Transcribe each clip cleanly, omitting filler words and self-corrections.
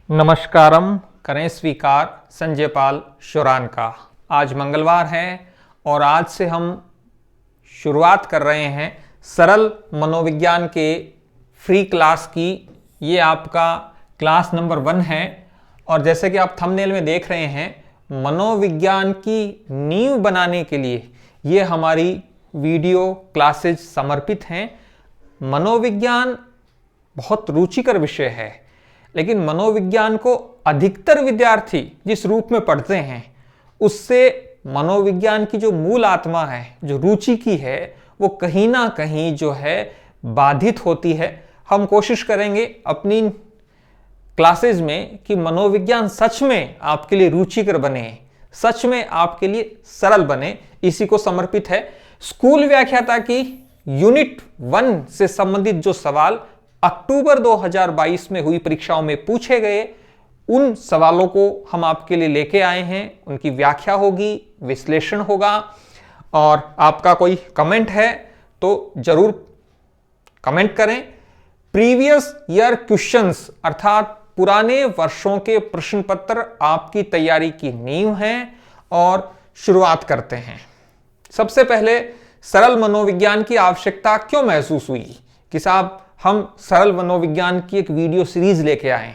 नमस्कारम, करें स्वीकार संजय पाल शुरान का। आज मंगलवार है और आज से हम शुरुआत कर रहे हैं सरल मनोविज्ञान के फ्री क्लास की। ये आपका क्लास नंबर 1 है और जैसे कि आप थंबनेल में देख रहे हैं, मनोविज्ञान की नींव बनाने के लिए ये हमारी वीडियो क्लासेज समर्पित हैं। मनोविज्ञान बहुत रुचिकर विषय है, लेकिन मनोविज्ञान को अधिकतर विद्यार्थी जिस रूप में पढ़ते हैं उससे मनोविज्ञान की जो मूल आत्मा है, जो रुचि की है, वो कहीं ना कहीं जो है बाधित होती है। हम कोशिश करेंगे अपनी क्लासेज में कि मनोविज्ञान सच में आपके लिए रुचिकर बने, सच में आपके लिए सरल बने, इसी को समर्पित है। स्कूल व्याख्याता की यूनिट 1 से संबंधित जो सवाल अक्टूबर 2022 में हुई परीक्षाओं में पूछे गए, उन सवालों को हम आपके लिए लेके आए हैं। उनकी व्याख्या होगी, विश्लेषण होगा और आपका कोई कमेंट है तो जरूर कमेंट करें। प्रीवियस ईयर क्वेश्चंस अर्थात पुराने वर्षों के प्रश्न पत्र आपकी तैयारी की नींव हैं और शुरुआत करते हैं। सबसे पहले सरल मनोविज्ञान की आवश्यकता क्यों महसूस हुई कि साहब हम सरल मनोविज्ञान की एक वीडियो सीरीज लेके आए।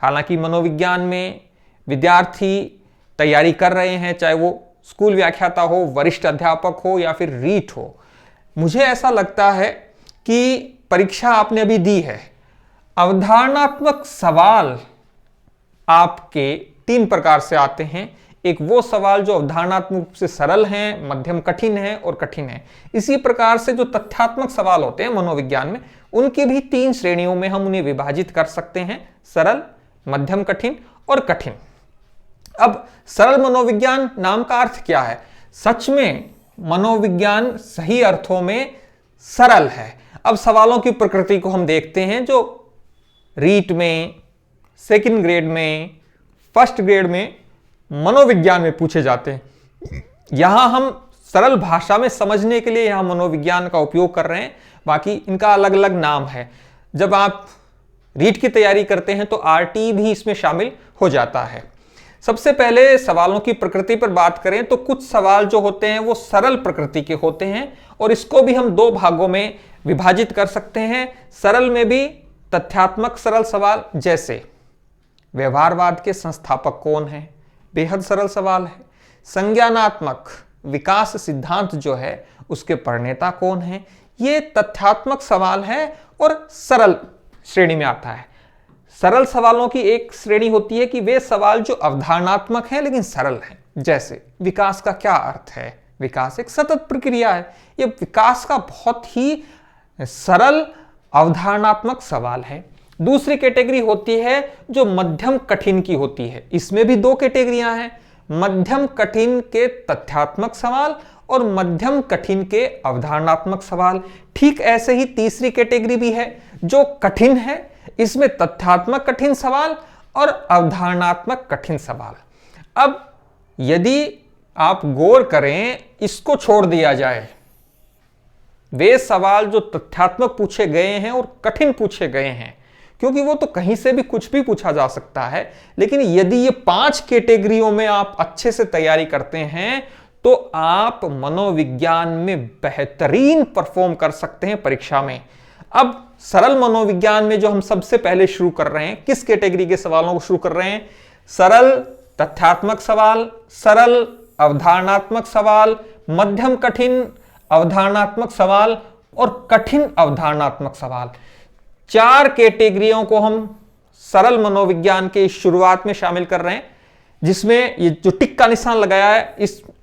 हालांकि मनोविज्ञान में विद्यार्थी तैयारी कर रहे हैं, चाहे वो स्कूल व्याख्याता हो, वरिष्ठ अध्यापक हो या फिर रीट हो। मुझे ऐसा लगता है कि परीक्षा आपने अभी दी है, अवधारणात्मक सवाल आपके 3 प्रकार से आते हैं। एक वो सवाल जो अवधारणात्मक रूप से सरल हैं, मध्यम कठिन है और कठिन है। इसी प्रकार से जो तथ्यात्मक सवाल होते हैं मनोविज्ञान में, उनकी भी 3 श्रेणियों में हम उन्हें विभाजित कर सकते हैं, सरल, मध्यम कठिन और कठिन। अब सरल मनोविज्ञान नाम का अर्थ क्या है? सच में मनोविज्ञान सही अर्थों में सरल है। अब सवालों की प्रकृति को हम देखते हैं जो रीट में, सेकंड ग्रेड में, फर्स्ट ग्रेड में मनोविज्ञान में पूछे जाते हैं। यहां हम सरल भाषा में समझने के लिए यहां मनोविज्ञान का उपयोग कर रहे हैं, बाकी इनका अलग अलग नाम है। जब आप रीट की तैयारी करते हैं तो आरटी भी इसमें शामिल हो जाता है। सबसे पहले सवालों की प्रकृति पर बात करें तो कुछ सवाल जो होते हैं वो सरल प्रकृति के होते हैं और इसको भी हम 2 भागों में विभाजित कर सकते हैं। सरल में भी तथ्यात्मक सरल सवाल, जैसे व्यवहारवाद के संस्थापक कौन है, बेहद सरल सवाल है। संज्ञानात्मक विकास सिद्धांत जो है उसके प्रणेता कौन है, ये तथ्यात्मक सवाल है और सरल श्रेणी में आता है। सरल सवालों की एक श्रेणी होती है कि वे सवाल जो अवधारणात्मक हैं लेकिन सरल हैं, जैसे विकास का क्या अर्थ है, विकास एक सतत प्रक्रिया है। ये विकास का बहुत ही सरल अवधारणात्मक सवाल है। दूसरी कैटेगरी होती है जो मध्यम कठिन की होती है। इसमें भी 2 कैटेगरियां हैं, मध्यम कठिन के तथ्यात्मक सवाल और मध्यम कठिन के अवधारणात्मक सवाल। ठीक ऐसे ही तीसरी कैटेगरी भी है जो कठिन है, इसमें तथ्यात्मक कठिन सवाल और अवधारणात्मक कठिन सवाल। अब यदि आप गौर करें, इसको छोड़ दिया जाए, वे सवाल जो तथ्यात्मक पूछे गए हैं और कठिन पूछे गए हैं, क्योंकि वो तो कहीं से भी कुछ भी पूछा जा सकता है, लेकिन यदि ये 5 कैटेगरियों में आप अच्छे से तैयारी करते हैं तो आप मनोविज्ञान में बेहतरीन परफॉर्म कर सकते हैं परीक्षा में। अब सरल मनोविज्ञान में जो हम सबसे पहले शुरू कर रहे हैं, किस कैटेगरी के सवालों को शुरू कर रहे हैं? सरल तथ्यात्मक सवाल, सरल अवधारणात्मक सवाल, मध्यम कठिन अवधारणात्मक सवाल और कठिन अवधारणात्मक सवाल। 4 कैटेगरियों को हम सरल मनोविज्ञान के शुरुआत में शामिल कर रहे हैं, जिसमें ये जो टिक का निशान लगाया है,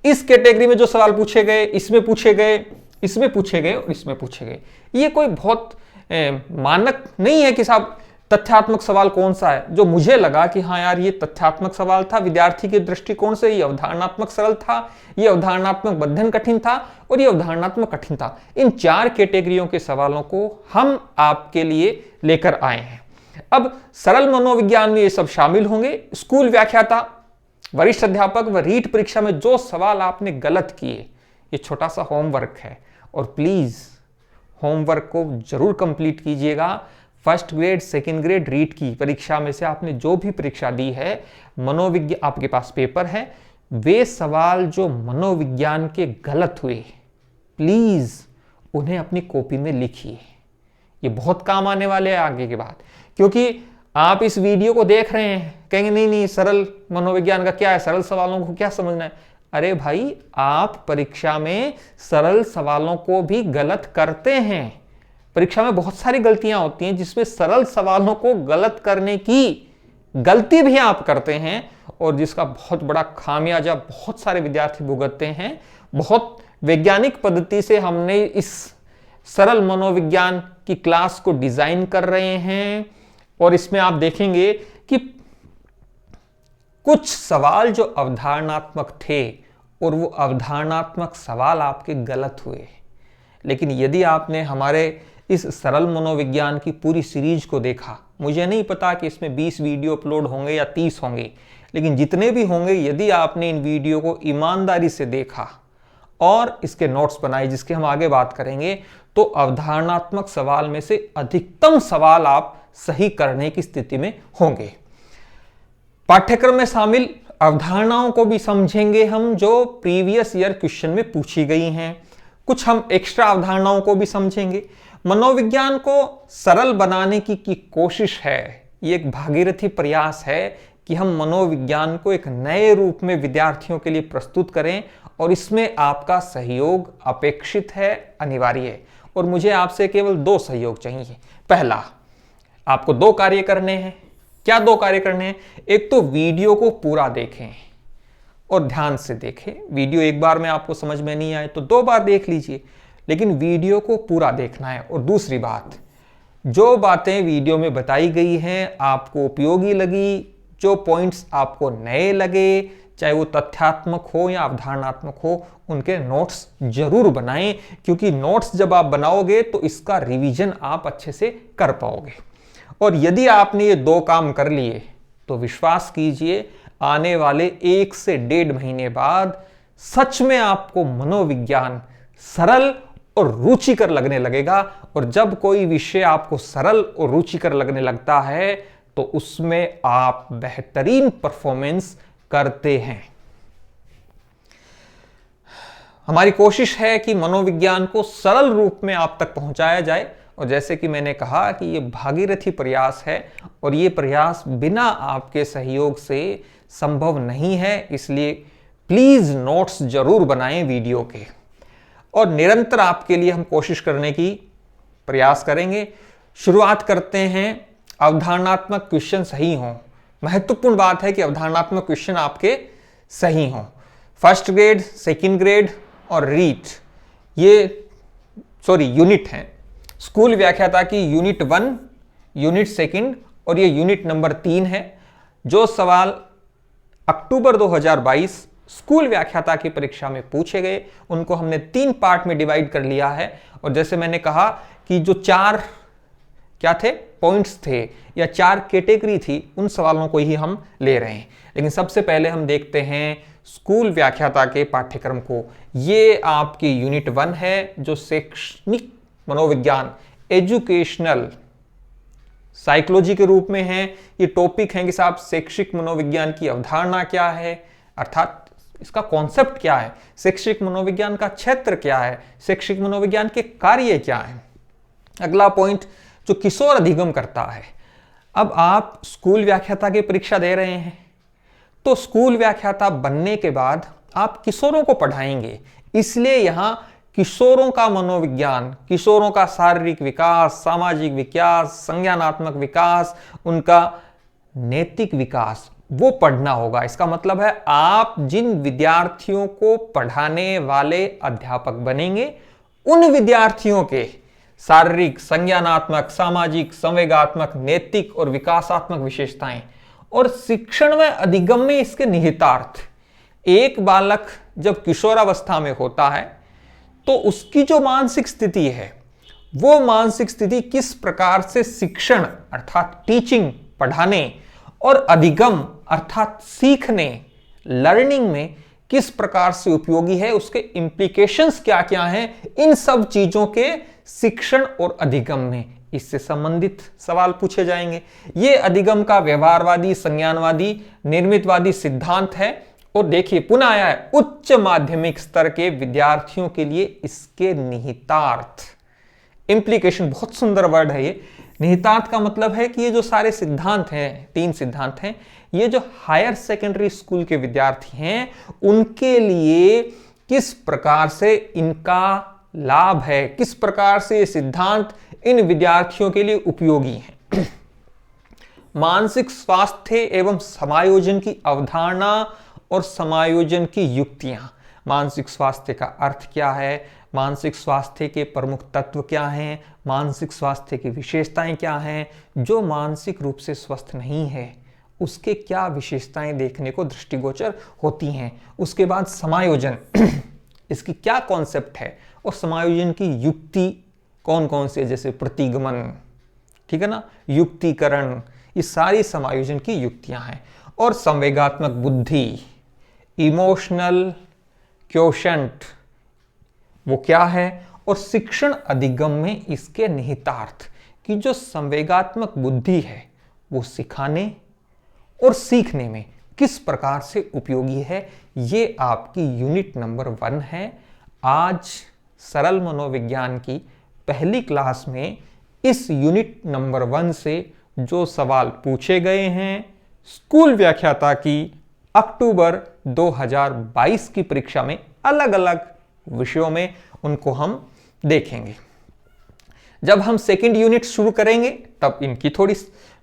इस कैटेगरी में जो सवाल पूछे गए, इसमें पूछे गए, इसमें पूछे गए और इसमें पूछे गए। ये कोई बहुत मानक नहीं है कि साहब तथ्यात्मक सवाल कौन सा है। जो मुझे लगा कि हाँ यार ये तथ्यात्मक सवाल था, विद्यार्थी के दृष्टिकोण से ये अवधारणात्मक सरल था, ये अवधारणात्मक मध्यम कठिन था और ये अवधारणात्मक कठिन था। इन 4 कैटेगरियों के सवालों को हम आपके लिए लेकर आए हैं। अब सरल मनोविज्ञान में ये सब शामिल होंगे। स्कूल व्याख्याता, वरिष्ठ अध्यापक व रीट परीक्षा में जो सवाल आपने गलत किए, ये छोटा सा होमवर्क है और प्लीज होमवर्क को जरूर कंप्लीट कीजिएगा। First grade, second grade REET की परीक्षा में से आपने जो भी परीक्षा दी है, मनोविज्ञान आपके पास पेपर है, वे सवाल जो मनोविज्ञान के गलत हुए, प्लीज उन्हें अपनी कॉपी में लिखिए। ये बहुत काम आने वाले हैं आगे के बाद, क्योंकि आप इस वीडियो को देख रहे हैं, कहेंगे नहीं नहीं सरल मनोविज्ञान का क्या है, सरल सवालों को क्या समझना है। अरे भाई, आप परीक्षा में सरल सवालों को भी गलत करते हैं। परीक्षा में बहुत सारी गलतियां होती हैं जिसमें सरल सवालों को गलत करने की गलती भी आप करते हैं, और जिसका बहुत बड़ा खामियाजा बहुत सारे विद्यार्थी भुगतते हैं। बहुत वैज्ञानिक पद्धति से हमने इस सरल मनोविज्ञान की क्लास को डिजाइन कर रहे हैं, और इसमें आप देखेंगे कि कुछ सवाल जो अवधारणात्मक थे और वो अवधारणात्मक सवाल आपके गलत हुए। लेकिन यदि आपने हमारे इस सरल मनोविज्ञान की पूरी सीरीज को देखा, मुझे नहीं पता कि इसमें 20 वीडियो अपलोड होंगे या 30 होंगे, लेकिन जितने भी होंगे, यदि आपने इन वीडियो को ईमानदारी से देखा और इसके नोट्स बनाए जिसके हम आगे बात करेंगे, तो अवधारणात्मक सवाल में से अधिकतम सवाल आप सही करने की स्थिति में होंगे। पाठ्यक्रम में शामिल अवधारणाओं को भी समझेंगे हम जो प्रीवियस ईयर क्वेश्चन में पूछी गई हैं। कुछ हम एक्स्ट्रा अवधारणाओं को भी समझेंगे। मनोविज्ञान को सरल बनाने की कोशिश है। ये एक भागीरथी प्रयास है कि हम मनोविज्ञान को एक नए रूप में विद्यार्थियों के लिए प्रस्तुत करें, और इसमें आपका सहयोग अपेक्षित है, अनिवार्य है। और मुझे आपसे केवल 2 सहयोग चाहिए। पहला, आपको 2 कार्य करने हैं। क्या 2 कार्य करने हैं? एक तो वीडियो को पूरा देखें और ध्यान से देखें। वीडियो एक बार में आपको समझ में नहीं आए तो 2 बार देख लीजिए, लेकिन वीडियो को पूरा देखना है। और दूसरी बात, जो बातें वीडियो में बताई गई हैं आपको उपयोगी लगी, जो पॉइंट्स आपको नए लगे, चाहे वो तथ्यात्मक हो या अवधारणात्मक हो, उनके नोट्स जरूर बनाएं, क्योंकि नोट्स जब आप बनाओगे तो इसका रिवीजन आप अच्छे से कर पाओगे। और यदि आपने ये 2 काम कर लिए तो विश्वास कीजिए, आने वाले 1 से 1.5 महीने बाद सच में आपको मनोविज्ञान सरल और रुचिकर लगने लगेगा। और जब कोई विषय आपको सरल और रुचिकर लगने लगता है तो उसमें आप बेहतरीन परफॉर्मेंस करते हैं। हमारी कोशिश है कि मनोविज्ञान को सरल रूप में आप तक पहुंचाया जाए, और जैसे कि मैंने कहा कि ये भागीरथी प्रयास है, और ये प्रयास बिना आपके सहयोग से संभव नहीं है। इसलिए प्लीज नोट्स जरूर बनाएं वीडियो के, और निरंतर आपके लिए हम कोशिश करने की प्रयास करेंगे। शुरुआत करते हैं। अवधारणात्मक क्वेश्चन सही हों। महत्वपूर्ण बात है कि अवधारणात्मक क्वेश्चन आपके सही हों। फर्स्ट ग्रेड, सेकंड ग्रेड और रीट, ये यूनिट हैं। स्कूल व्याख्याता की यूनिट 1, यूनिट 2 और ये यूनिट नंबर 3 है। जो सवाल अक्टूबर 2022 स्कूल व्याख्याता की परीक्षा में पूछे गए, उनको हमने 3 पार्ट में डिवाइड कर लिया है। और जैसे मैंने कहा कि जो 4 क्या थे, पॉइंट्स थे या 4 कैटेगरी थी, उन सवालों को ही हम ले रहे हैं। लेकिन सबसे पहले हम देखते हैं स्कूल व्याख्याता के पाठ्यक्रम को। ये आपकी यूनिट 1 है, जो शैक्षणिक मनोविज्ञान, एजुकेशनल साइकोलॉजी के रूप में है। ये टॉपिक है कि साहब शैक्षिक मनोविज्ञान की अवधारणा क्या है, अर्थात इसका कॉन्सेप्ट क्या है, शैक्षिक मनोविज्ञान का क्षेत्र क्या है, शैक्षिक मनोविज्ञान के कार्य क्या है। अगला पॉइंट जो किशोर अधिगम करता है। अब आप स्कूल व्याख्याता की परीक्षा दे रहे हैं, तो स्कूल व्याख्याता बनने के बाद आप किशोरों को पढ़ाएंगे, इसलिए यहां किशोरों का मनोविज्ञान, किशोरों का शारीरिक विकास, सामाजिक विकास, संज्ञानात्मक विकास, उनका नैतिक विकास, वो पढ़ना होगा। इसका मतलब है आप जिन विद्यार्थियों को पढ़ाने वाले अध्यापक बनेंगे, उन विद्यार्थियों के शारीरिक, संज्ञानात्मक, सामाजिक, संवेगात्मक, नैतिक और विकासात्मक विशेषताएं और शिक्षण में अधिगम में इसके निहितार्थ। एक बालक जब किशोरावस्था में होता है तो उसकी जो मानसिक स्थिति है, वो मानसिक स्थिति किस प्रकार से शिक्षण अर्थात टीचिंग, पढ़ाने और अधिगम अर्थात सीखने, लर्निंग में किस प्रकार से उपयोगी है, उसके इंप्लीकेशंस क्या क्या हैं, इन सब चीजों के शिक्षण और अधिगम में इससे संबंधित सवाल पूछे जाएंगे। ये अधिगम का व्यवहारवादी, संज्ञानवादी, निर्मितवादी सिद्धांत है। और देखिए पुनः आया है उच्च माध्यमिक स्तर के विद्यार्थियों के लिए इसके निहितार्थ। इंप्लीकेशन बहुत सुंदर वर्ड है ये। निहितार्थ का मतलब है कि ये जो सारे सिद्धांत हैं, 3 सिद्धांत हैं, ये जो हायर सेकेंडरी स्कूल के विद्यार्थी हैं उनके लिए किस प्रकार से इनका लाभ है, किस प्रकार से ये सिद्धांत इन विद्यार्थियों के लिए उपयोगी हैं। मानसिक स्वास्थ्य एवं समायोजन की अवधारणा और समायोजन की युक्तियां। मानसिक स्वास्थ्य का अर्थ क्या है, मानसिक स्वास्थ्य के प्रमुख तत्व क्या हैं, मानसिक स्वास्थ्य की विशेषताएं क्या हैं, जो मानसिक रूप से स्वस्थ नहीं है उसके क्या विशेषताएं देखने को दृष्टिगोचर होती हैं। उसके बाद समायोजन, इसकी क्या कॉन्सेप्ट है, और समायोजन की युक्ति कौन कौन से, जैसे प्रतिगमन, ठीक है ना, युक्तिकरण, ये सारी समायोजन की युक्तियां हैं। और संवेगात्मक बुद्धि, इमोशनल क्वोशंट, वो क्या है, और शिक्षण अधिगम में इसके निहितार्थ कि जो संवेगात्मक बुद्धि है वो सिखाने और सीखने में किस प्रकार से उपयोगी है, ये आपकी यूनिट नंबर 1 है। आज सरल मनोविज्ञान की पहली क्लास में इस यूनिट नंबर 1 से जो सवाल पूछे गए हैं स्कूल व्याख्याता की अक्टूबर 2022 की परीक्षा में अलग अलग विषयों में, उनको हम देखेंगे। जब हम सेकंड यूनिट शुरू करेंगे तब इनकी थोड़ी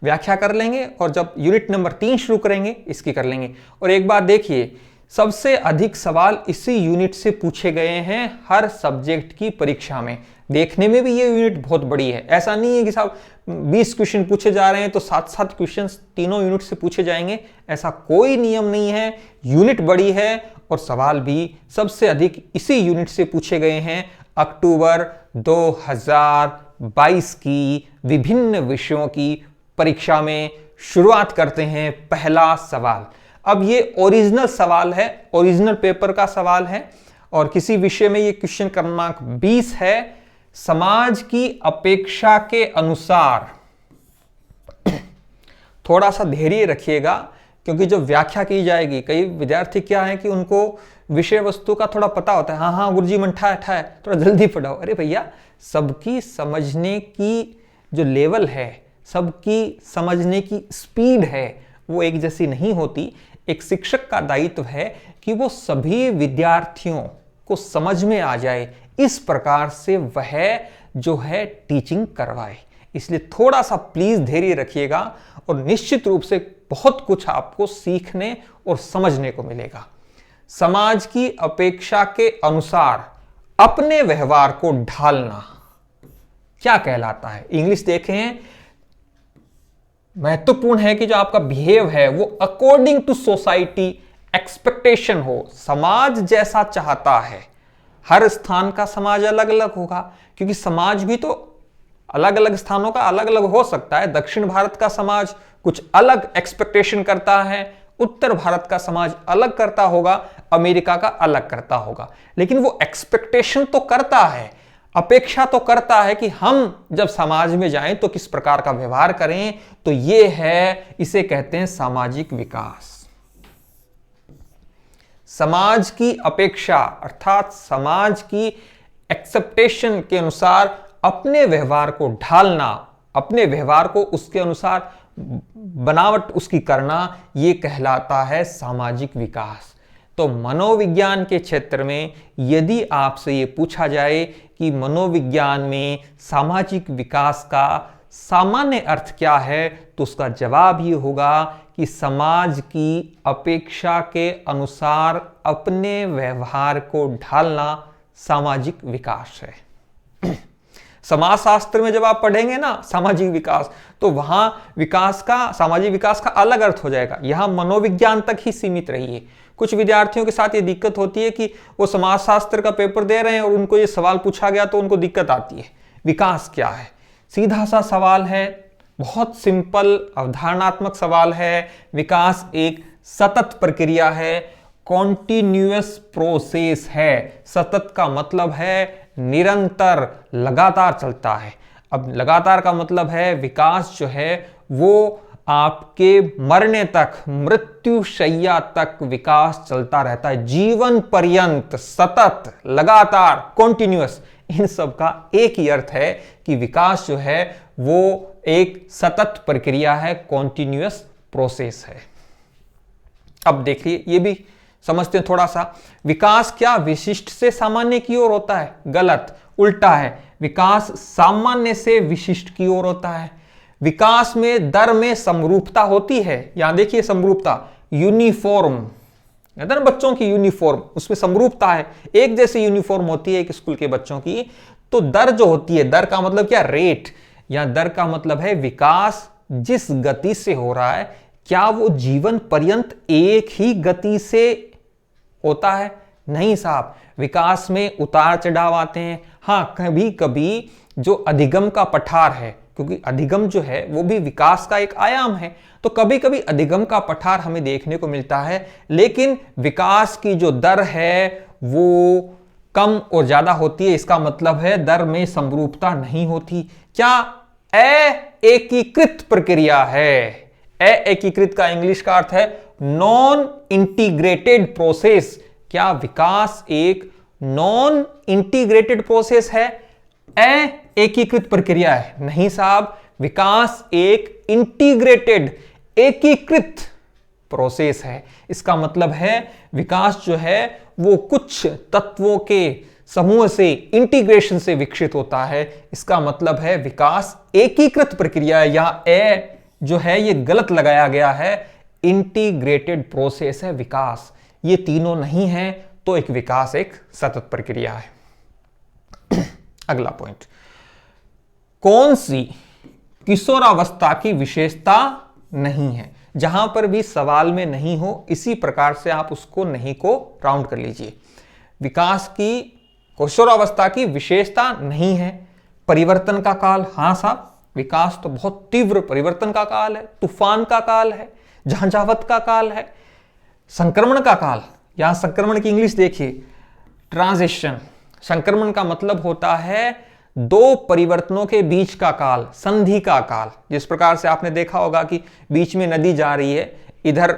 व्याख्या कर लेंगे, और जब यूनिट नंबर 3 शुरू करेंगे इसकी कर लेंगे। और एक बात देखिए, सबसे अधिक सवाल इसी यूनिट से पूछे गए हैं हर सब्जेक्ट की परीक्षा में। देखने में भी ये यूनिट बहुत बड़ी है, ऐसा नहीं है कि साहब 20 क्वेश्चन पूछे जा रहे हैं तो 7-7 क्वेश्चन तीनों यूनिट से पूछे जाएंगे, ऐसा कोई नियम नहीं है। यूनिट बड़ी है और सवाल भी सबसे अधिक इसी यूनिट से पूछे गए हैं। अक्टूबर 2022 की विभिन्न विषयों की परीक्षा में शुरुआत करते हैं। पहला सवाल, अब ये ओरिजिनल सवाल है, ओरिजिनल पेपर का सवाल है, और किसी विषय में ये क्वेश्चन क्रमांक 20 है। समाज की अपेक्षा के अनुसार, थोड़ा सा धैर्य रखिएगा क्योंकि जब व्याख्या की जाएगी, कई विद्यार्थी क्या है कि उनको विषय वस्तु का थोड़ा पता होता है, हाँ हाँ गुरुजी मंठा है, थोड़ा जल्दी पढ़ाओ। अरे भैया, सबकी समझने की जो लेवल है, सबकी समझने की स्पीड है, वो एक जैसी नहीं होती। एक शिक्षक का दायित्व है कि वो सभी विद्यार्थियों को समझ में आ जाए, इस प्रकार से वह जो है टीचिंग करवाए। इसलिए थोड़ा सा प्लीज धैर्य रखिएगा और निश्चित रूप से बहुत कुछ आपको सीखने और समझने को मिलेगा। समाज की अपेक्षा के अनुसार अपने व्यवहार को ढालना क्या कहलाता है? इंग्लिश देखें, महत्वपूर्ण है कि जो आपका बिहेव है वो अकॉर्डिंग टू सोसाइटी एक्सपेक्टेशन हो, समाज जैसा चाहता है। हर स्थान का समाज अलग अलग होगा, क्योंकि समाज भी तो अलग अलग स्थानों का अलग अलग हो सकता है। दक्षिण भारत का समाज कुछ अलग एक्सपेक्टेशन करता है, उत्तर भारत का समाज अलग करता होगा, अमेरिका का अलग करता होगा, लेकिन वो एक्सपेक्टेशन तो करता है, अपेक्षा तो करता है कि हम जब समाज में जाएं तो किस प्रकार का व्यवहार करें। तो ये है, इसे कहते हैं सामाजिक विकास। समाज की अपेक्षा अर्थात समाज की एक्सेप्टेशन के अनुसार अपने व्यवहार को ढालना, अपने व्यवहार को उसके अनुसार बनावट उसकी करना, यह कहलाता है सामाजिक विकास। तो मनोविज्ञान के क्षेत्र में यदि आपसे ये पूछा जाए कि मनोविज्ञान में सामाजिक विकास का सामान्य अर्थ क्या है, तो उसका जवाब ये होगा कि समाज की अपेक्षा के अनुसार अपने व्यवहार को ढालना सामाजिक विकास है। समाजशास्त्र में जब आप पढ़ेंगे ना सामाजिक विकास, तो वहां विकास का, सामाजिक विकास का अलग अर्थ हो जाएगा। यहां मनोविज्ञान तक ही सीमित रहिए। कुछ विद्यार्थियों के साथ ये दिक्कत होती है कि वो समाजशास्त्र का पेपर दे रहे हैं और उनको ये सवाल पूछा गया तो उनको दिक्कत आती है। विकास क्या है? सीधा सा सवाल है, बहुत सिंपल अवधारणात्मक सवाल है। विकास एक सतत प्रक्रिया है कॉन्टिन्यूअस प्रोसेस है। सतत का मतलब है निरंतर, लगातार चलता है। अब लगातार का मतलब है विकास जो है वो आपके मरने तक, मृत्युशैया तक विकास चलता रहता है, जीवन पर्यंत, सतत, लगातार, कॉन्टिन्यूअस। इन सब का एक ही अर्थ है कि विकास जो है वो एक सतत प्रक्रिया है, कॉन्टिन्यूअस प्रोसेस है। अब देखिए, ये भी समझते हैं थोड़ा सा। विकास क्या विशिष्ट से सामान्य की ओर होता है? गलत, उल्टा है। विकास सामान्य से विशिष्ट की ओर होता है। विकास में दर में समरूपता होती है। यहां देखिए समरूपता, यूनिफॉर्म, ना बच्चों की यूनिफॉर्म, उसमें समरूपता है, एक जैसी यूनिफॉर्म होती है एक स्कूल के बच्चों की। तो दर जो होती है, दर का मतलब क्या? रेट। या दर का मतलब है विकास जिस गति से हो रहा है, क्या वो जीवन पर्यंत एक ही गति से होता है? नहीं साहब, विकास में उतार चढ़ाव आते हैं। हां, कभी कभी जो अधिगम का पठार है, क्योंकि अधिगम जो है वो भी विकास का एक आयाम है, तो कभी कभी अधिगम का पठार हमें देखने को मिलता है, लेकिन विकास की जो दर है वो कम और ज्यादा होती है। इसका मतलब है दर में समरूपता नहीं होती। क्या एकीकृत प्रक्रिया है। एकीकृत का इंग्लिश का अर्थ है नॉन इंटीग्रेटेड प्रोसेस। क्या विकास एक नॉन इंटीग्रेटेड प्रोसेस है? एकीकृत प्रक्रिया है? नहीं साहब, विकास एक इंटीग्रेटेड, एकीकृत प्रोसेस है। इसका मतलब है विकास जो है वो कुछ तत्वों के समूह से, इंटीग्रेशन से विकसित होता है। इसका मतलब है विकास एकीकृत प्रक्रिया है। या ए जो है ये गलत लगाया गया है, इंटीग्रेटेड प्रोसेस है विकास। ये तीनों नहीं है तो एक विकास एक सतत प्रक्रिया है। अगला पॉइंट, कौन सी किशोरावस्था की विशेषता नहीं है? जहां पर भी सवाल में नहीं हो, इसी प्रकार से आप उसको नहीं को राउंड कर लीजिए। विकास की, किशोरावस्था की विशेषता नहीं है। परिवर्तन का काल, हां साहब, विकास तो बहुत तीव्र परिवर्तन का काल है, तूफान का काल है, झंझावत का काल है। संक्रमण का काल, यहां संक्रमण की इंग्लिश देखिए, ट्रांजिशन। संक्रमण का मतलब होता है दो परिवर्तनों के बीच का काल, संधि का काल। जिस प्रकार से आपने देखा होगा कि बीच में नदी जा रही है, इधर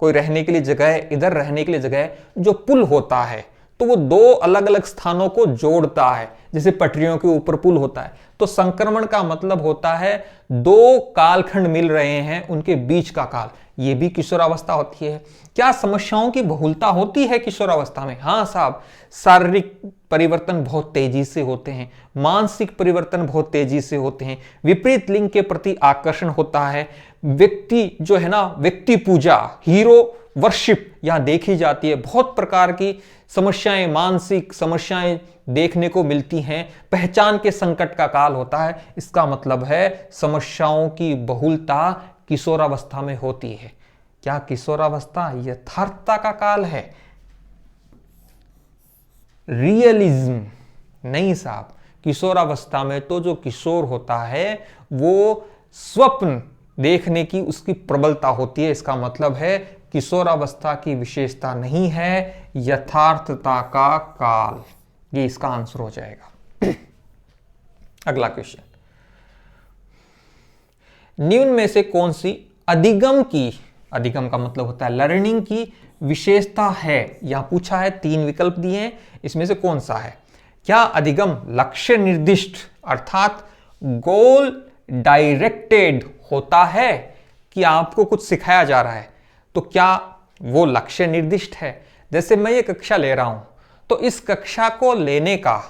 कोई रहने के लिए जगह है, इधर रहने के लिए जगह है, जो पुल होता है तो वो दो अलग अलग स्थानों को जोड़ता है, जैसे पटरियों के ऊपर पुल होता है। तो संक्रमण का मतलब होता है दो कालखंड मिल रहे हैं, उनके बीच का काल। ये भी किशोरावस्था होती है। क्या समस्याओं की बहुलता होती है किशोरावस्था में? हां साहब, शारीरिक परिवर्तन बहुत तेजी से होते हैं, मानसिक परिवर्तन बहुत तेजी से होते हैं, विपरीत लिंग के प्रति आकर्षण होता है, व्यक्ति जो है ना, व्यक्ति पूजा, हीरो वर्शिप यहां देखी जाती है। बहुत प्रकार की समस्याएं, मानसिक समस्याएं देखने को मिलती हैं। पहचान के संकट का काल होता है। इसका मतलब है समस्याओं की बहुलता किशोरावस्था में होती है। क्या किशोरावस्था यथार्थता का काल है? रियलिज्म नहीं साहब, किशोरावस्था में तो जो किशोर होता है वो स्वप्न देखने की उसकी प्रबलता होती है। इसका मतलब है किशोरावस्था की विशेषता नहीं है, यथार्थता का काल। ये इसका आंसर हो जाएगा। अगला क्वेश्चन, निम्न में से कौन सी अधिगम की, अधिगम का मतलब होता है लर्निंग की विशेषता है? यहां पूछा है, तीन विकल्प दिए हैं, इसमें से कौन सा है? क्या अधिगम लक्ष्य निर्दिष्ट अर्थात गोल डायरेक्टेड होता है कि आपको कुछ सिखाया जा रहा है तो क्या वो लक्ष्य निर्दिष्ट है? जैसे मैं ये कक्षा ले रहा हूं तो इस कक्षा को लेने का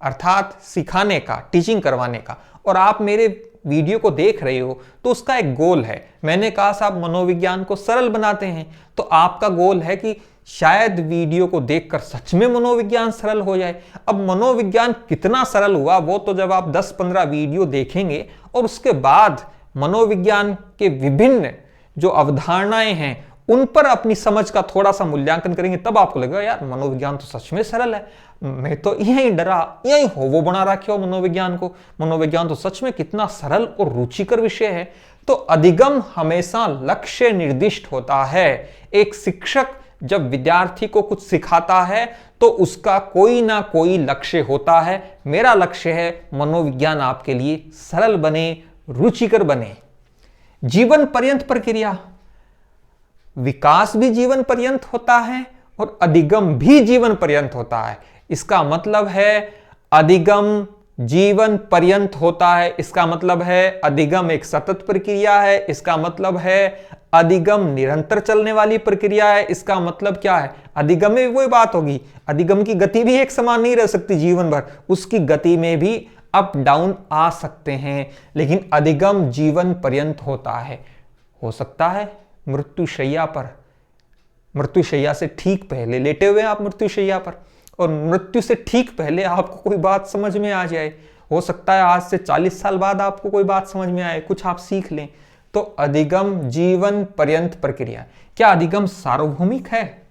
अर्थात सिखाने का, टीचिंग करवाने का, और आप मेरे वीडियो को देख रहे हो तो उसका एक गोल है। मैंने कहा साहब मनोविज्ञान को सरल बनाते हैं, तो आपका गोल है कि शायद वीडियो को देखकर सच में मनोविज्ञान सरल हो जाए। अब मनोविज्ञान कितना सरल हुआ वो तो जब आप 10-15 वीडियो देखेंगे और उसके बाद मनोविज्ञान के विभिन्न जो अवधारणाएं हैं उन पर अपनी समझ का थोड़ा सा मूल्यांकन करेंगे, तब आपको लगेगा यार मनोविज्ञान तो सच में सरल है। मैं तो यही डरा, यही हो वो बना रखे हो मनोविज्ञान को, मनोविज्ञान तो सच में कितना सरल और रुचिकर विषय है। तो अधिगम हमेशा लक्ष्य निर्दिष्ट होता है। एक शिक्षक जब विद्यार्थी को कुछ सिखाता है तो उसका कोई ना कोई लक्ष्य होता है। मेरा लक्ष्य है मनोविज्ञान आपके लिए सरल बने, रुचिकर बने। जीवन पर्यंत प्रक्रिया, विकास भी जीवन पर्यंत होता है और अधिगम भी जीवन पर्यंत होता है। इसका मतलब है अधिगम जीवन पर्यंत होता है, इसका मतलब है अधिगम एक सतत प्रक्रिया है, इसका मतलब है अधिगम निरंतर चलने वाली प्रक्रिया है। इसका मतलब क्या है? अधिगम में वही बात होगी, अधिगम की गति भी एक समान नहीं रह सकती जीवन भर, उसकी गति में भी अप डाउन आ सकते हैं, लेकिन अधिगम जीवन पर्यंत होता है। हो सकता है मृत्युशैया पर, मृत्युशैया से ठीक पहले लेटे हुए आप मृत्युशैया पर, और मृत्यु से ठीक पहले आपको कोई बात समझ में आ जाए। हो सकता है आज से 40 साल बाद आपको कोई बात समझ में आए, कुछ आप सीख लें। तो अधिगम जीवन पर्यंत प्रक्रिया। क्या अधिगम सार्वभौमिक है?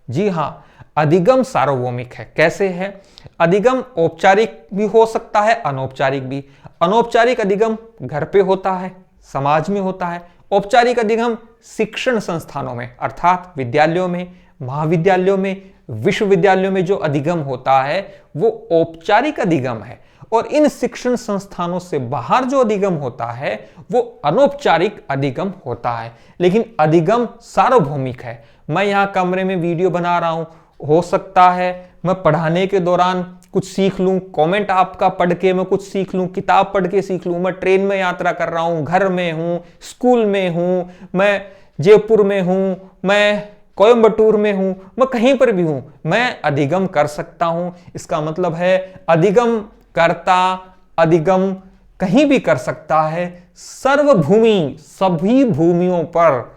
जी हां, अधिगम सार्वभौमिक है। कैसे है? अधिगम औपचारिक भी हो सकता है, अनौपचारिक भी। अनौपचारिक अधिगम घर पे होता है, समाज में होता है। औपचारिक अधिगम शिक्षण संस्थानों में, अर्थात विद्यालयों में, महाविद्यालयों में, विश्वविद्यालयों में जो अधिगम होता है वो औपचारिक अधिगम है। और इन शिक्षण संस्थानों से बाहर जो अधिगम होता है वो अनौपचारिक अधिगम होता है। लेकिन अधिगम सार्वभौमिक है। मैं यहां कमरे में वीडियो बना रहा हूं, हो सकता है मैं पढ़ाने के दौरान कुछ सीख लूं, कमेंट आपका पढ़ के मैं कुछ सीख लूं, किताब पढ़ के सीख लूं, मैं ट्रेन में यात्रा कर रहा हूं, घर में हूं, स्कूल में हूं, मैं जयपुर में हूं, मैं कोयम्बटूर में हूं, मैं कहीं पर भी हूं, मैं अधिगम कर सकता हूं। इसका मतलब है अधिगम करता, अधिगम कहीं भी कर सकता है। सर्वभूमि, सभी भूमियों पर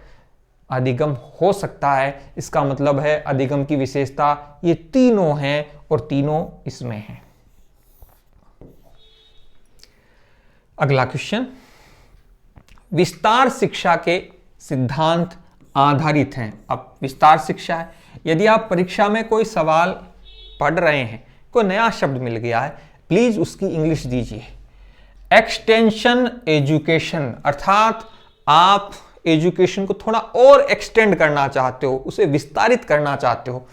अधिगम हो सकता है। इसका मतलब है अधिगम की विशेषता ये तीनों हैं और तीनों इसमें हैं। अगला क्वेश्चन, विस्तार शिक्षा के सिद्धांत आधारित हैं। अब विस्तार शिक्षा है, यदि आप परीक्षा में कोई सवाल पढ़ रहे हैं, कोई नया शब्द मिल गया है, प्लीज उसकी इंग्लिश दीजिए। एक्सटेंशन एजुकेशन, अर्थात आप एजुकेशन को थोड़ा और एक्सटेंड करना चाहते हो, उसे विस्तारित करना चाहते हो।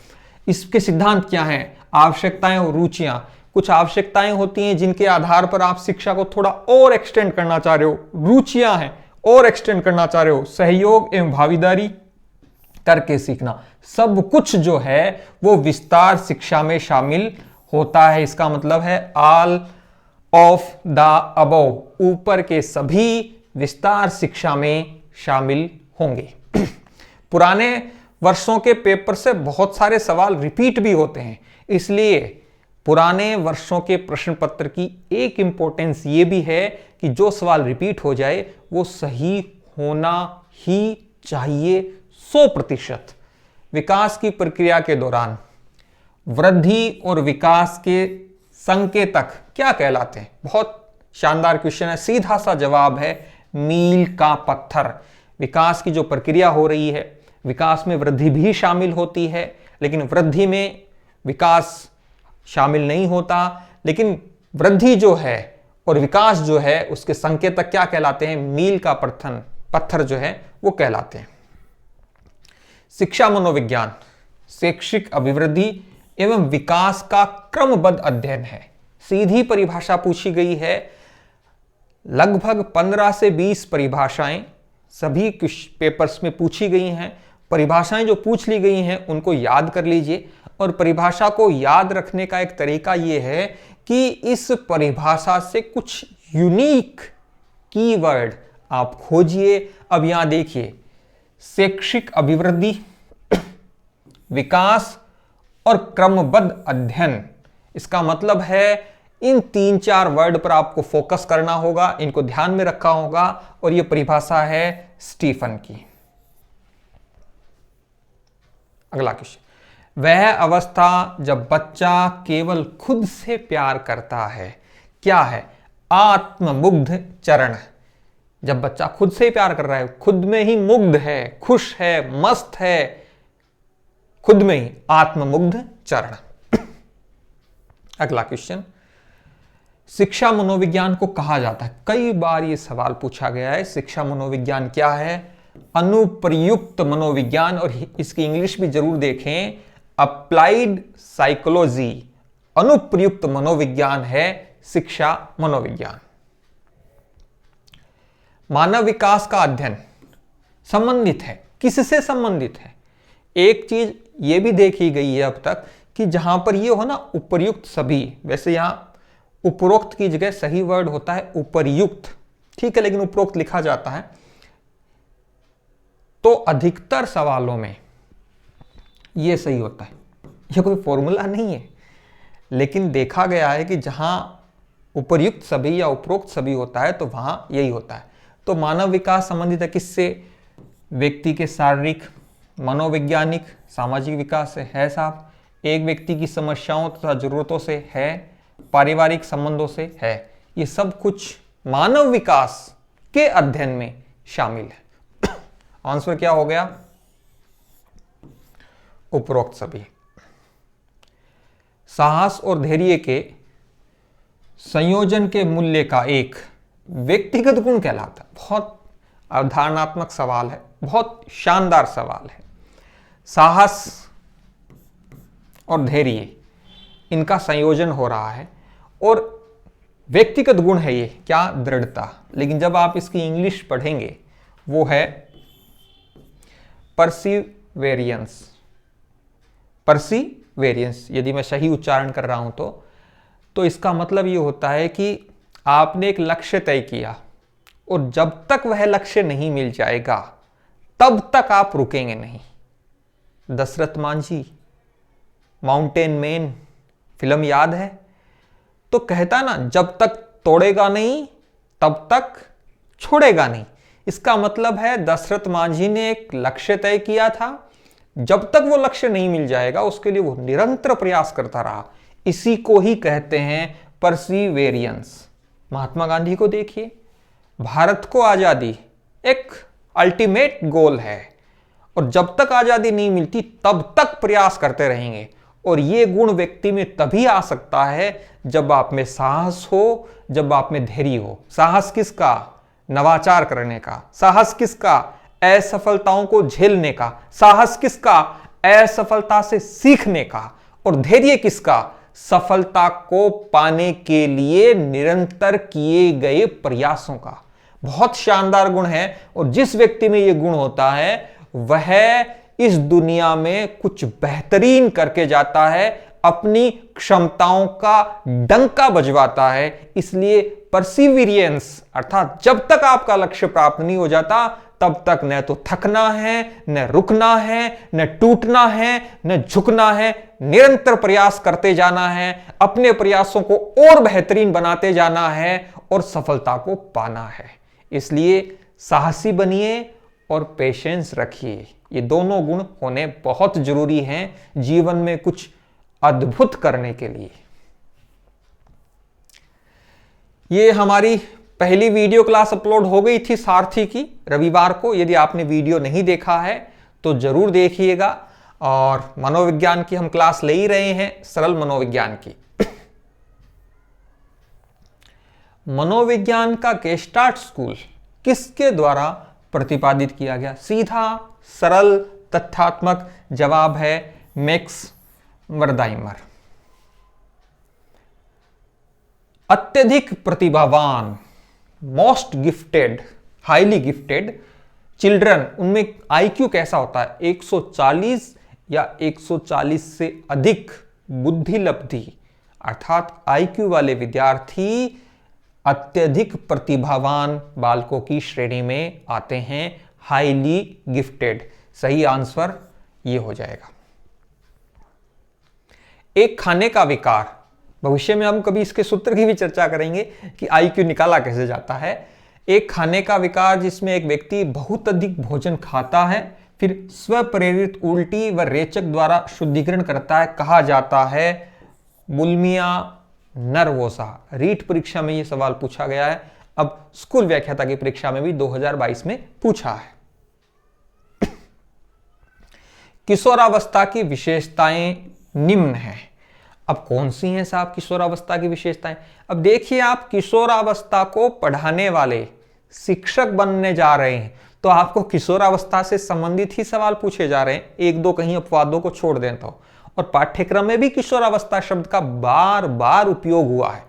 इसके सिद्धांत क्या हैं? आवश्यकताएं और रुचियां। कुछ आवश्यकताएं होती हैं जिनके आधार पर आप शिक्षा को थोड़ा और एक्सटेंड करना चाह रहे हो, रुचियां हैं और एक्सटेंड करना चाह रहे हो। सहयोग एवं भागीदारी करके सीखना, सब कुछ जो है वो विस्तार शिक्षा में शामिल होता है। इसका मतलब है ऑल ऑफ द अबव, ऊपर के सभी विस्तार शिक्षा में शामिल होंगे। पुराने वर्षों के पेपर से बहुत सारे सवाल रिपीट भी होते हैं, इसलिए पुराने वर्षों के प्रश्न पत्र की एक इंपॉर्टेंस ये भी है कि जो सवाल रिपीट हो जाए वो सही होना ही चाहिए 100%। विकास की प्रक्रिया के दौरान वृद्धि और विकास के संकेतक क्या कहलाते हैं? बहुत शानदार क्वेश्चन है, सीधा सा जवाब है मील का पत्थर। विकास की जो प्रक्रिया हो रही है, विकास में वृद्धि भी शामिल होती है, लेकिन वृद्धि में विकास शामिल नहीं होता। लेकिन वृद्धि जो है और विकास जो है उसके संकेतक क्या कहलाते हैं? मील का पत्थर जो है वो कहलाते हैं। शिक्षा मनोविज्ञान शैक्षिक अभिवृद्धि एवं विकास का क्रमबद्ध अध्ययन है। सीधी परिभाषा पूछी गई है, लगभग 15 से 20 परिभाषाएं सभी पेपर्स में पूछी गई हैं। परिभाषाएं जो पूछ ली गई हैं उनको याद कर लीजिए, और परिभाषा को याद रखने का एक तरीका यह है कि इस परिभाषा से कुछ यूनिक कीवर्ड आप खोजिए। अब यहां देखिए, शैक्षिक अभिवृद्धि, विकास और क्रमबद्ध अध्ययन, इसका मतलब है इन 3-4 वर्ड पर आपको फोकस करना होगा, इनको ध्यान में रखा होगा, और यह परिभाषा है स्टीफन की। अगला क्वेश्चन, वह अवस्था जब बच्चा केवल खुद से प्यार करता है, क्या है? आत्ममुग्ध चरण। जब बच्चा खुद से ही प्यार कर रहा है, खुद में ही मुग्ध है, खुश है, मस्त है, खुद में ही, आत्ममुग्ध चरण। अगला क्वेश्चन, शिक्षा मनोविज्ञान को कहा जाता है, कई बार यह सवाल पूछा गया है, शिक्षा मनोविज्ञान क्या है? अनुप्रयुक्त मनोविज्ञान, और इसकी इंग्लिश भी जरूर देखें, अप्लाइड साइकोलॉजी। अनुप्रयुक्त मनोविज्ञान है शिक्षा मनोविज्ञान। मानव विकास का अध्ययन संबंधित है, किससे संबंधित है? एक चीज यह भी देखी गई है अब तक कि जहां पर ये हो ना उपर्युक्त सभी, वैसे यहां उपरोक्त की जगह सही वर्ड होता है उपर्युक्त, ठीक है, लेकिन उपरोक्त लिखा जाता है। तो अधिकतर सवालों में यह सही होता है। यह कोई फॉर्मूला नहीं है, लेकिन देखा गया है कि जहां उपर्युक्त सभी या उपरोक्त सभी होता है तो वहां यही होता है। तो मानव विकास संबंधित है किससे? व्यक्ति के शारीरिक, मनोवैज्ञानिक, सामाजिक विकास से है साहब। एक व्यक्ति की समस्याओं तथा जरूरतों से है, पारिवारिक संबंधों से है। ये सब कुछ मानव विकास के अध्ययन में शामिल है। आंसर क्या हो गया? उपरोक्त सभी। साहस और धैर्य के संयोजन के मूल्य का एक व्यक्तिगत गुण कहलाता है। बहुत अवधारणात्मक सवाल है, बहुत शानदार सवाल है। साहस और धैर्य, इनका संयोजन हो रहा है और व्यक्तिगत गुण है ये क्या? दृढ़ता। लेकिन जब आप इसकी इंग्लिश पढ़ेंगे वो है परसिवेरियंस। परसिवेरियंस, यदि मैं सही उच्चारण कर रहा हूं तो इसका मतलब ये होता है कि आपने एक लक्ष्य तय किया और जब तक वह लक्ष्य नहीं मिल जाएगा तब तक आप रुकेंगे नहीं। Dashrath Manjhi, mountain man film याद है? तो कहता ना, जब तक तोड़ेगा नहीं तब तक छोड़ेगा नहीं। इसका मतलब है दशरथ मांझी ने एक लक्ष्य तय किया था, जब तक वो लक्ष्य नहीं मिल जाएगा उसके लिए वो निरंतर प्रयास करता रहा। इसी को ही कहते हैं परसिवेरियंस। महात्मा गांधी को देखिए, भारत को आजादी एक अल्टीमेट गोल है और जब तक आजादी नहीं मिलती तब तक प्रयास करते रहेंगे। और ये गुण व्यक्ति में तभी आ सकता है जब आप में साहस हो, जब आप में धैर्य हो। साहस किसका? नवाचार करने का। साहस किसका? असफलताओं को झेलने का। साहस किसका? असफलता से सीखने का। और धैर्य किसका? सफलता को पाने के लिए निरंतर किए गए प्रयासों का। बहुत शानदार गुण है और जिस व्यक्ति में यह गुण होता है वह इस दुनिया में कुछ बेहतरीन करके जाता है, अपनी क्षमताओं का डंका बजवाता है। इसलिए परसिवियरेंस अर्थात जब तक आपका लक्ष्य प्राप्त नहीं हो जाता तब तक न तो थकना है, न रुकना है, न टूटना है, न झुकना है। निरंतर प्रयास करते जाना है, अपने प्रयासों को और बेहतरीन बनाते जाना है और सफलता को पाना है। इसलिए साहसी बनिए और पेशेंस रखिए। ये दोनों गुण होने बहुत जरूरी हैं जीवन में कुछ अद्भुत करने के लिए। ये हमारी पहली वीडियो क्लास अपलोड हो गई थी सारथी की रविवार को। यदि आपने वीडियो नहीं देखा है तो जरूर देखिएगा। और मनोविज्ञान की हम क्लास ले ही रहे हैं, सरल मनोविज्ञान की। मनोविज्ञान का गेस्टार्ट स्कूल किसके द्वारा प्रतिपादित किया गया? सीधा सरल तथ्यात्मक जवाब है मैक्स वर्दाइमर। अत्यधिक प्रतिभावान, most gifted, highly gifted children, उनमें आईक्यू कैसा होता है? 140 या 140 से अधिक बुद्धि लब्धि अर्थात आईक्यू वाले विद्यार्थी अत्यधिक प्रतिभावान बालकों की श्रेणी में आते हैं, हाईली गिफ्टेड। सही आंसर ये हो जाएगा। एक खाने का विकार, भविष्य में हम कभी इसके सूत्र की भी चर्चा करेंगे कि आईक्यू निकाला कैसे जाता है। एक खाने का विकार जिसमें एक व्यक्ति बहुत अधिक भोजन खाता है फिर स्वप्रेरित उल्टी व रेचक द्वारा शुद्धिकरण करता है, कहा जाता है बुलिमिया नर्वोसा। रीट परीक्षा में यह सवाल पूछा गया है, अब स्कूल व्याख्याता की परीक्षा में भी 2022 में पूछा है। किशोरावस्था की विशेषताएं निम्न हैं। अब कौन सी हैं साहब किशोरावस्था की विशेषताएं? अब देखिए आप, किशोरावस्था को पढ़ाने वाले शिक्षक बनने जा रहे हैं तो आपको किशोरावस्था से संबंधित ही सवाल पूछे जा रहे हैं, एक दो कहीं अपवादों को छोड़ दें तो। और पाठ्यक्रम में भी किशोरावस्था शब्द का बार बार उपयोग हुआ है।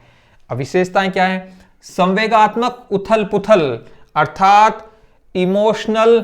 अब विशेषताएं क्या है? संवेगात्मक उथल पुथल अर्थात इमोशनल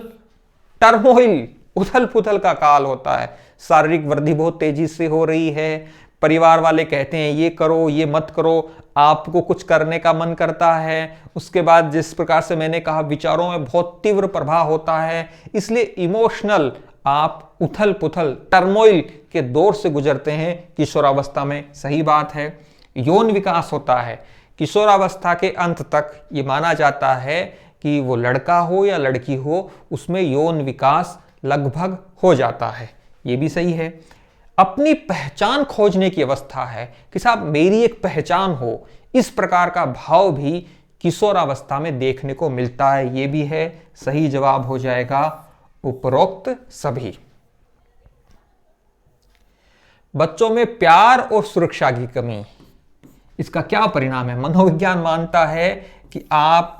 टर्मोइल, उथल पुथल का काल होता है। शारीरिक वृद्धि बहुत तेजी से हो रही है, परिवार वाले कहते हैं ये करो ये मत करो, आपको कुछ करने का मन करता है। उसके बाद जिस प्रकार से मैंने कहा विचारों में बहुत तीव्र प्रभाव होता है, इसलिए इमोशनल आप उथल पुथल टर्मोइल के दौर से गुजरते हैं किशोरावस्था में। सही बात है। यौन विकास होता है किशोरावस्था के अंत तक। ये माना जाता है कि वो लड़का हो या लड़की हो, उसमें यौन विकास लगभग हो जाता है। ये भी सही है। अपनी पहचान खोजने की अवस्था है कि साहब मेरी एक पहचान हो, इस प्रकार का भाव भी किशोरावस्था में देखने को मिलता है। ये भी है। सही जवाब हो जाएगा उपरोक्त सभी। बच्चों में प्यार और सुरक्षा की कमी, इसका क्या परिणाम है? मनोविज्ञान मानता है कि आप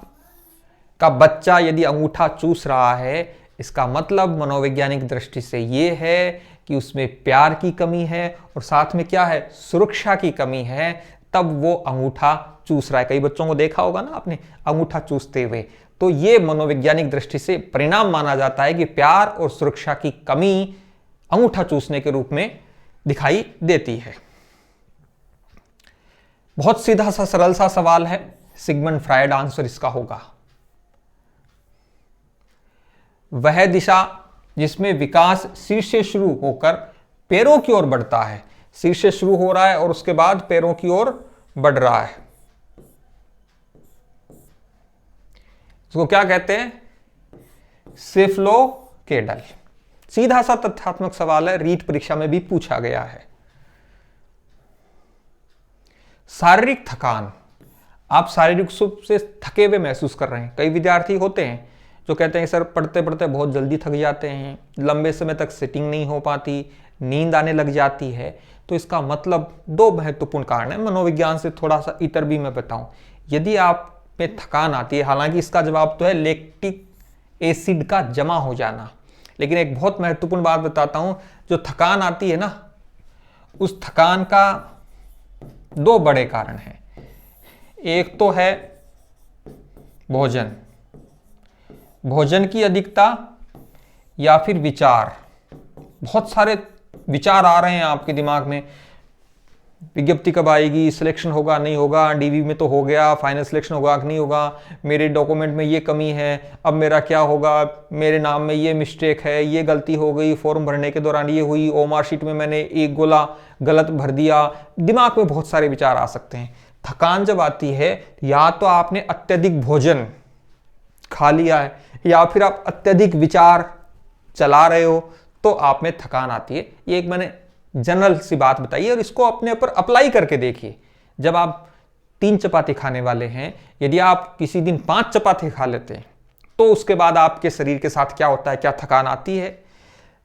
का बच्चा यदि अंगूठा चूस रहा है, इसका मतलब मनोवैज्ञानिक दृष्टि से यह है कि उसमें प्यार की कमी है और साथ में क्या है? सुरक्षा की कमी है, तब वो अंगूठा चूस रहा है। कई बच्चों को देखा होगा ना आपने अंगूठा चूसते हुए। तो ये मनोवैज्ञानिक दृष्टि से परिणाम माना जाता है कि प्यार और सुरक्षा की कमी अंगूठा चूसने के रूप में दिखाई देती है। बहुत सीधा सा सरल सा सवाल है, सिगमंड फ्रायड आंसर इसका होगा। वह दिशा जिसमें विकास सिर से शुरू होकर पैरों की ओर बढ़ता है। सिर से शुरू हो रहा है और उसके बाद पैरों की ओर बढ़ रहा है, इसको क्या कहते हैं? सेफलोकेडल। सीधा सा तथ्यात्मक सवाल है, रीट परीक्षा में भी पूछा गया है। शारीरिक थकान, आप शारीरिक रूप से थके हुए महसूस कर रहे हैं। कई विद्यार्थी होते हैं जो कहते हैं सर पढ़ते पढ़ते बहुत जल्दी थक जाते हैं, लंबे समय तक सिटिंग नहीं हो पाती, नींद आने लग जाती है। तो इसका मतलब दो महत्वपूर्ण कारण है। मनोविज्ञान से थोड़ा सा इतर भी मैं बताऊं। यदि आप में थकान आती है, हालांकि इसका जवाब तो है लैक्टिक एसिड का जमा हो जाना, लेकिन एक बहुत महत्वपूर्ण बात बताता हूं। जो थकान आती है ना, उस थकान का दो बड़े कारण हैं। एक तो है भोजन, भोजन की अधिकता, या फिर विचार। बहुत सारे विचार आ रहे हैं आपके दिमाग में, विज्ञप्ति कब आएगी, सिलेक्शन होगा नहीं होगा, डीवी में तो हो गया, फाइनल सिलेक्शन होगा कि नहीं होगा, मेरे डॉक्यूमेंट में ये कमी है, अब मेरा क्या होगा, मेरे नाम में ये मिस्टेक है, ये गलती हो गई, फॉर्म भरने के दौरान ये हुई, ओमार शीट में मैंने एक गोला गलत भर दिया। दिमाग में बहुत सारे विचार आ सकते हैं। थकान जब आती है, या तो आपने अत्यधिक भोजन खा लिया है, या फिर आप अत्यधिक विचार चला रहे हो, तो आप में थकान आती है। ये एक मैंने जनरल सी बात बताई है, और इसको अपने ऊपर अप्लाई करके देखिए। जब आप 3 चपाती खाने वाले हैं, यदि आप किसी दिन 5 चपाती खा लेते हैं, तो उसके बाद आपके शरीर के साथ क्या होता है, क्या थकान आती है?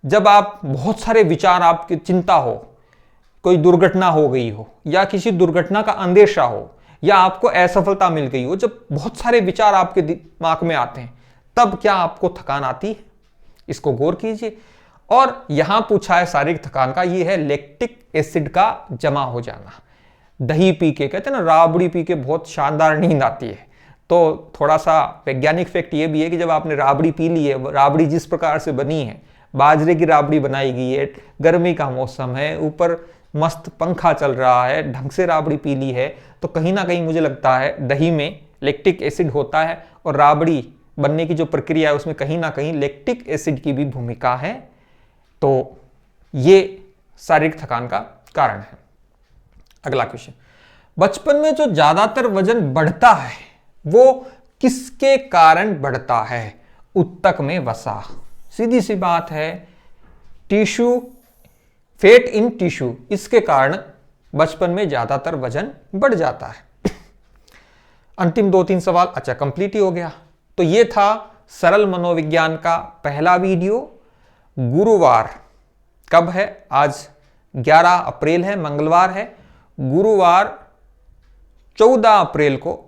जब आप बहुत सारे विचार, आपकी चिंता हो, कोई दुर्घटना हो गई हो, या किसी दुर्घटना का अंदेशा हो, या आपको असफलता मिल गई हो, जब बहुत सारे विचार आपके दिमाग में आते हैं, तब क्या आपको थकान आती है? इसको गौर कीजिए। और यहां पूछा है शारीरिक थकान का, ये है लैक्टिक एसिड का जमा हो जाना। दही पी के, कहते हैं ना राबड़ी पी के बहुत शानदार नींद आती है, तो थोड़ा सा वैज्ञानिक फैक्ट ये भी है कि जब आपने राबड़ी पी ली है, राबड़ी जिस प्रकार से बनी है, बाजरे की राबड़ी बनाई गई है, गर्मी का मौसम है, ऊपर मस्त पंखा चल रहा है, ढंग से राबड़ी पी ली है, तो कहीं ना कहीं मुझे लगता है दही में लैक्टिक एसिड होता है, और राबड़ी बनने की जो प्रक्रिया है उसमें कहीं ना कहीं लैक्टिक एसिड की भी भूमिका है। तो ये शारीरिक थकान का कारण है। अगला क्वेश्चन, बचपन में जो ज्यादातर वजन बढ़ता है वो किसके कारण बढ़ता है? उत्तक में वसा। सीधी सी बात है, टिश्यू, फैट इन टिश्यू, इसके कारण बचपन में ज्यादातर वजन बढ़ जाता है। अंतिम 2-3 सवाल, अच्छा कंप्लीट ही हो गया। तो ये था सरल मनोविज्ञान का पहला वीडियो। गुरुवार कब है? आज 11 अप्रैल है, मंगलवार है। गुरुवार 14 अप्रैल को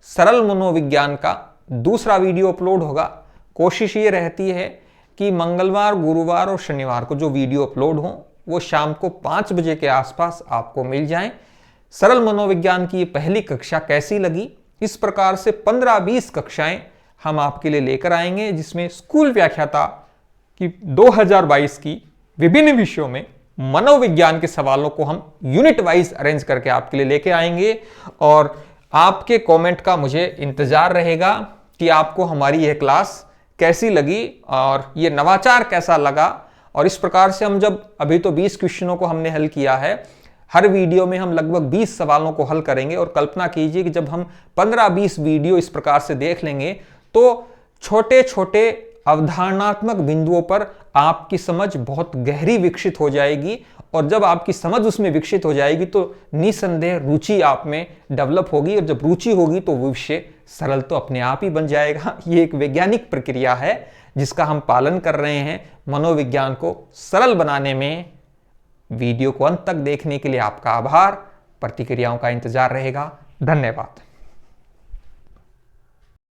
सरल मनोविज्ञान का दूसरा वीडियो अपलोड होगा। कोशिश ये रहती है कि मंगलवार, गुरुवार और शनिवार को जो वीडियो अपलोड हो वो शाम को 5 बजे के आसपास आपको मिल जाएं। सरल मनोविज्ञान की ये पहली कक्षा कैसी लगी, इस प्रकार से 15-20 कक्षाएं हम आपके लिए लेकर आएंगे, जिसमें स्कूल व्याख्याता की 2022 की विभिन्न विषयों में मनोविज्ञान के सवालों को हम यूनिट वाइज अरेंज करके आपके लिए लेके आएंगे। और आपके कमेंट का मुझे इंतजार रहेगा कि आपको हमारी यह क्लास कैसी लगी और ये नवाचार कैसा लगा। और इस प्रकार से हम जब अभी तो 20 क्वेश्चनों को हमने हल किया है, हर वीडियो में हम लगभग 20 सवालों को हल करेंगे। और कल्पना कीजिए कि जब हम 15-20 वीडियो इस प्रकार से देख लेंगे तो छोटे छोटे अवधारणात्मक बिंदुओं पर आपकी समझ बहुत गहरी विकसित हो जाएगी। और जब आपकी समझ उसमें विकसित हो जाएगी तो निसंदेह रुचि आप में डेवलप होगी, और जब रुचि होगी तो वो विषय सरल तो अपने आप ही बन जाएगा। ये एक वैज्ञानिक प्रक्रिया है जिसका हम पालन कर रहे हैं। मनोविज्ञान को सरल बनाने में वीडियो को अंत तक देखने के लिए आपका आभार। प्रतिक्रियाओं का इंतजार रहेगा। धन्यवाद।